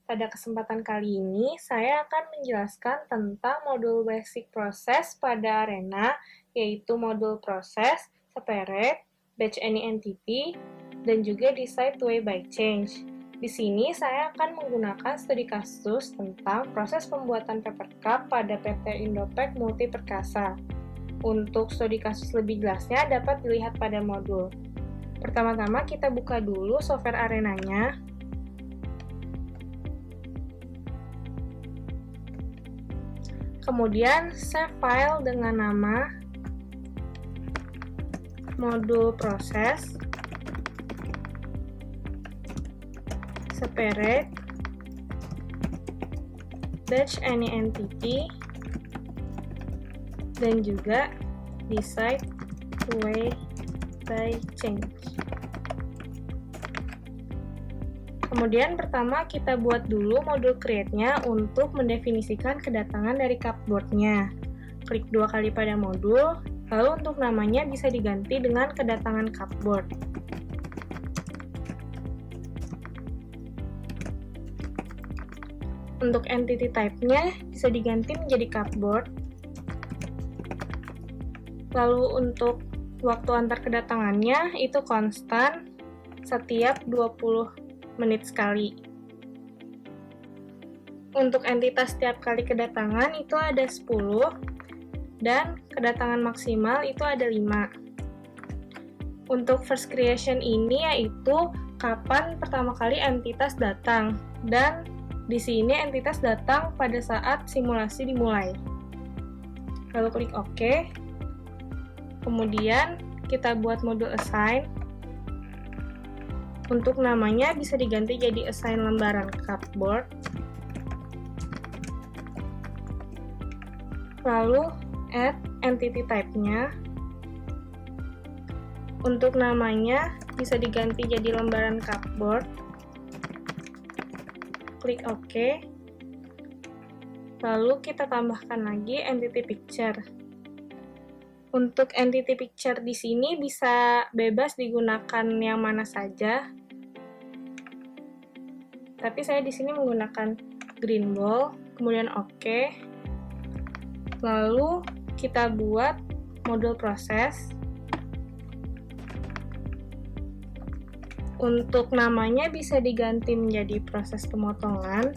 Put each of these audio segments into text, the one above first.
Pada kesempatan kali ini, saya akan menjelaskan tentang modul basic proses pada Arena, yaitu modul proses, separate, batch any entity, dan juga decide to way by change. Di sini saya akan menggunakan studi kasus tentang proses pembuatan paper cup pada PT Indopack Multi Perkasa. Untuk studi kasus lebih jelasnya dapat dilihat pada modul. Pertama-tama kita buka dulu software Arenanya. Kemudian save file dengan nama modul proses, separate, batch any entity, dan juga decide to way by change. Kemudian pertama kita buat dulu modul create-nya untuk mendefinisikan kedatangan dari cupboard-nya. Klik 2 kali pada modul, lalu untuk namanya bisa diganti dengan kedatangan cupboard. Untuk entity type-nya bisa diganti menjadi cupboard. Lalu untuk waktu antar kedatangannya itu konstan setiap 20 menit sekali. Untuk entitas setiap kali kedatangan itu ada 10 dan kedatangan maksimal itu ada 5. Untuk first creation ini yaitu kapan pertama kali entitas datang, dan di sini entitas datang pada saat simulasi dimulai. Lalu klik OK. Kemudian kita buat modul assign. Untuk namanya bisa diganti jadi assign lembaran cupboard. Lalu add entity type-nya. Untuk namanya bisa diganti jadi lembaran cupboard. Klik OK. Lalu kita tambahkan lagi entity picture. Untuk entity picture di sini bisa bebas digunakan yang mana saja. Tapi saya di sini menggunakan green ball, kemudian OK. Lalu kita buat modul proses. Untuk namanya bisa diganti menjadi proses pemotongan.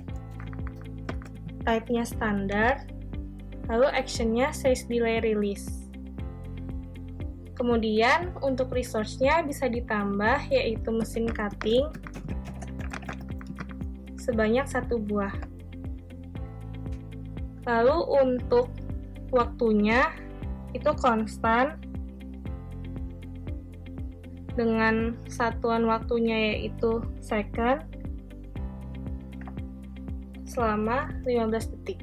Type-nya standar. Lalu action-nya says delay release. Kemudian untuk resource-nya bisa ditambah yaitu mesin cutting sebanyak 1 buah. Lalu untuk waktunya itu konstan dengan satuan waktunya yaitu second selama 15 detik.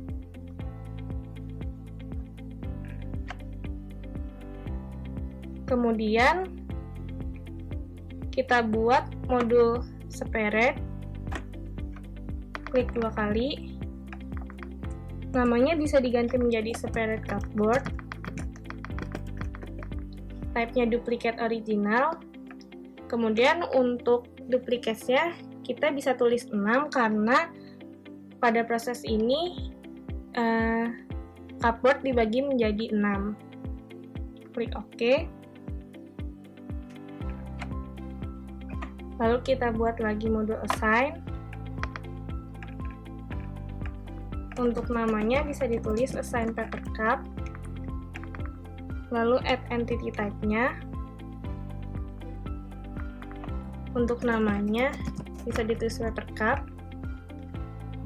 Kemudian kita buat modul separate. Klik 2 kali. Namanya bisa diganti menjadi separate cupboard. Type-nya duplicate original. Kemudian untuk duplicate-nya kita bisa tulis 6 karena pada proses ini cupboard dibagi menjadi 6. Klik OK. Lalu kita buat lagi modul assign. Untuk namanya bisa ditulis assign paper cup. Lalu add entity type-nya. Untuk namanya bisa ditulis paper cup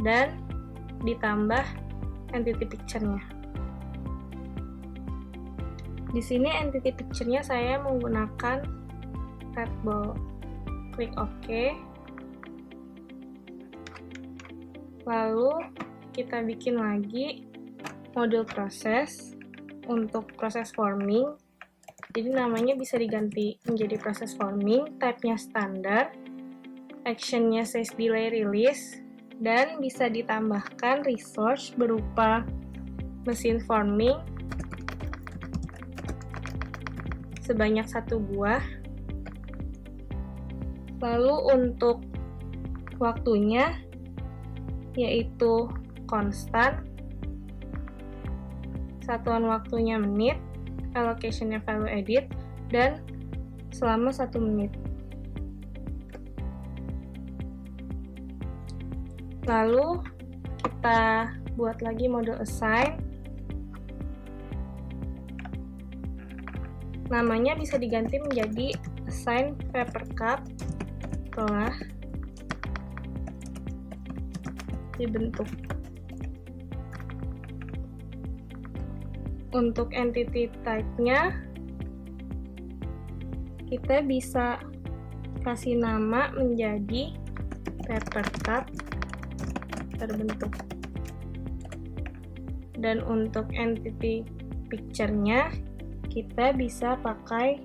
dan ditambah entity picture-nya. Di sini entity picture-nya saya menggunakan red ball. Klik OK. Lalu kita bikin lagi modul proses untuk proses forming. Jadi namanya bisa diganti menjadi proses forming, type-nya standar, action-nya says delay release, dan bisa ditambahkan resource berupa mesin forming sebanyak 1 buah. Lalu untuk waktunya yaitu konstan, satuan waktunya menit, allocation-nya value edit, dan selama 1 menit. Lalu kita buat lagi modul assign. Namanya bisa diganti menjadi assign paper cup telah dibentuk. Untuk entity type-nya kita bisa kasih nama menjadi paper cup terbentuk. Dan untuk entity picture-nya kita bisa pakai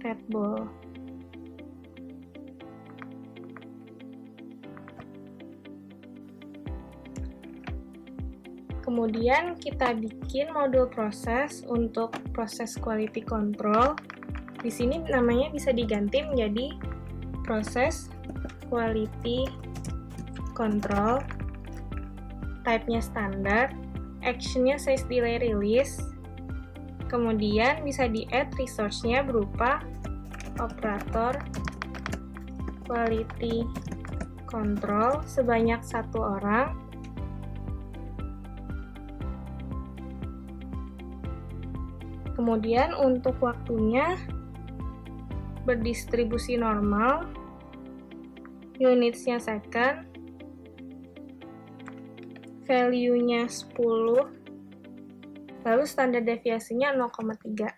red ball. Kemudian kita bikin modul proses untuk proses quality control. Di sini namanya bisa diganti menjadi proses quality control. Type-nya standar, action-nya size delay release. Kemudian bisa di-add resource-nya berupa operator quality control sebanyak 1 orang. Kemudian untuk waktunya berdistribusi normal, units-nya second, value-nya 10, lalu standar deviasinya 0,3.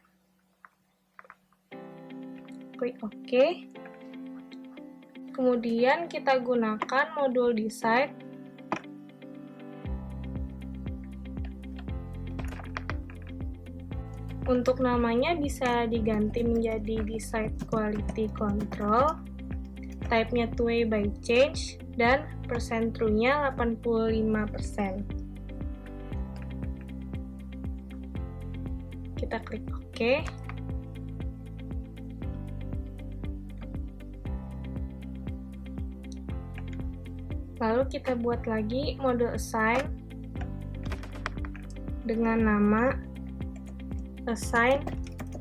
Klik OK. Kemudian kita gunakan modul decide. Untuk namanya bisa diganti menjadi decide quality control. Type-nya two-way by change dan percent true-nya 85%. Kita klik OK. Lalu kita buat lagi modul assign dengan nama assign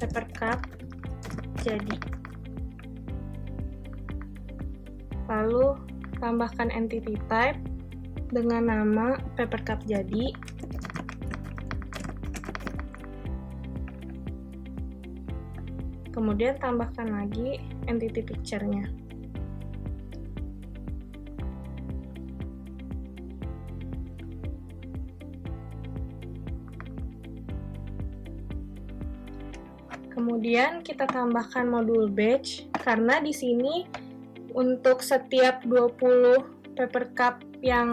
paper cup jadi. Lalu tambahkan entity type dengan nama paper cup jadi. Kemudian tambahkan lagi entity picture-nya. Kemudian kita tambahkan modul batch karena di sini untuk setiap 20 paper cup yang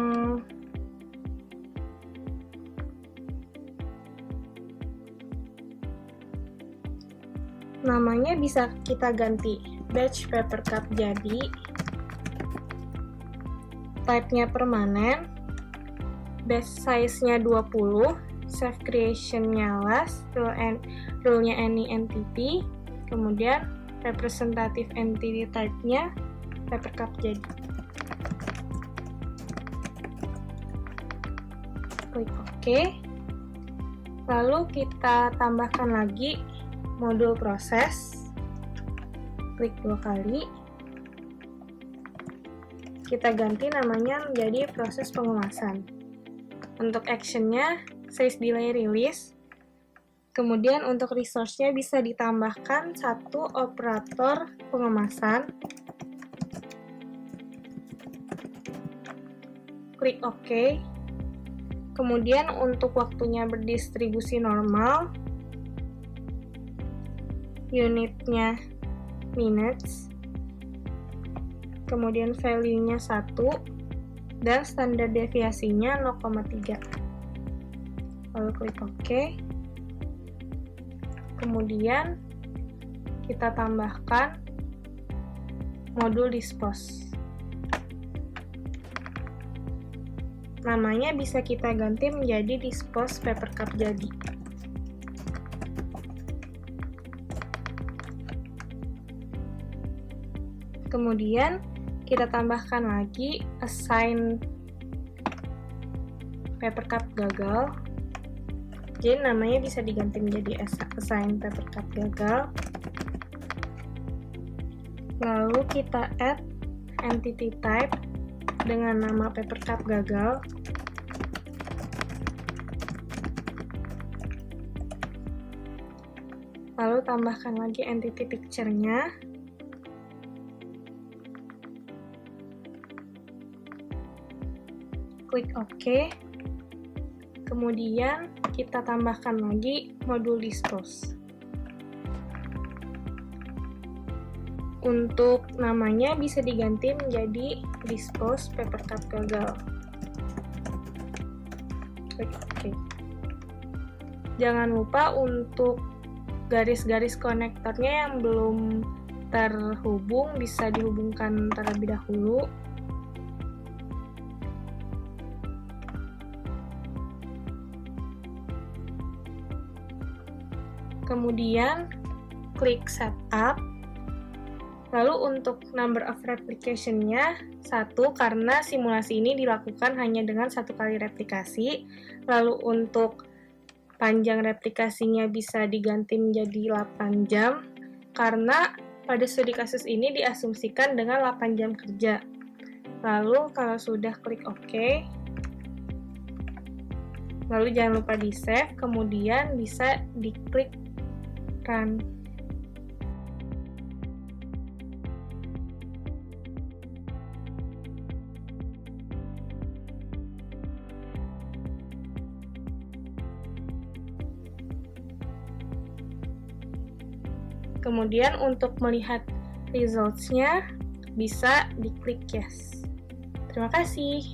namanya bisa kita ganti batch paper cup jadi, type-nya permanen, batch size-nya 20, save creation-nya last, rule-nya any entity, kemudian representative entity type-nya paper cup jadi. Klik OK. Lalu kita tambahkan lagi modul proses. Klik 2 kali. Kita ganti namanya menjadi proses pengemasan. Untuk action-nya size delay release. Kemudian untuk resource-nya bisa ditambahkan 1 operator pengemasan. Klik OK. Kemudian untuk waktunya berdistribusi normal, unitnya minutes, kemudian value-nya 1, dan standar deviasinya 0,3. Lalu klik OK. Kemudian kita tambahkan modul dispose. Namanya bisa kita ganti menjadi dispose paper cup jadi. Kemudian kita tambahkan lagi assign paper cup gagal. Jadi namanya bisa diganti menjadi assign paper cup gagal. Lalu kita add entity type dengan nama paper cup gagal. Lalu tambahkan lagi entity picture-nya. Klik OK. Kemudian kita tambahkan lagi modul dispose. Untuk namanya bisa diganti menjadi dispose paper cup gagal. Klik OK. Jangan lupa untuk garis-garis konektornya yang belum terhubung bisa dihubungkan terlebih dahulu. Kemudian klik setup. Lalu untuk number of replication-nya 1 karena simulasi ini dilakukan hanya dengan 1 kali replikasi. Lalu untuk panjang replikasinya bisa diganti menjadi 8 jam karena pada studi kasus ini diasumsikan dengan 8 jam kerja. Lalu kalau sudah klik OK. Lalu jangan lupa di save, kemudian bisa diklik run. Kemudian untuk melihat results-nya bisa diklik yes. Terima kasih.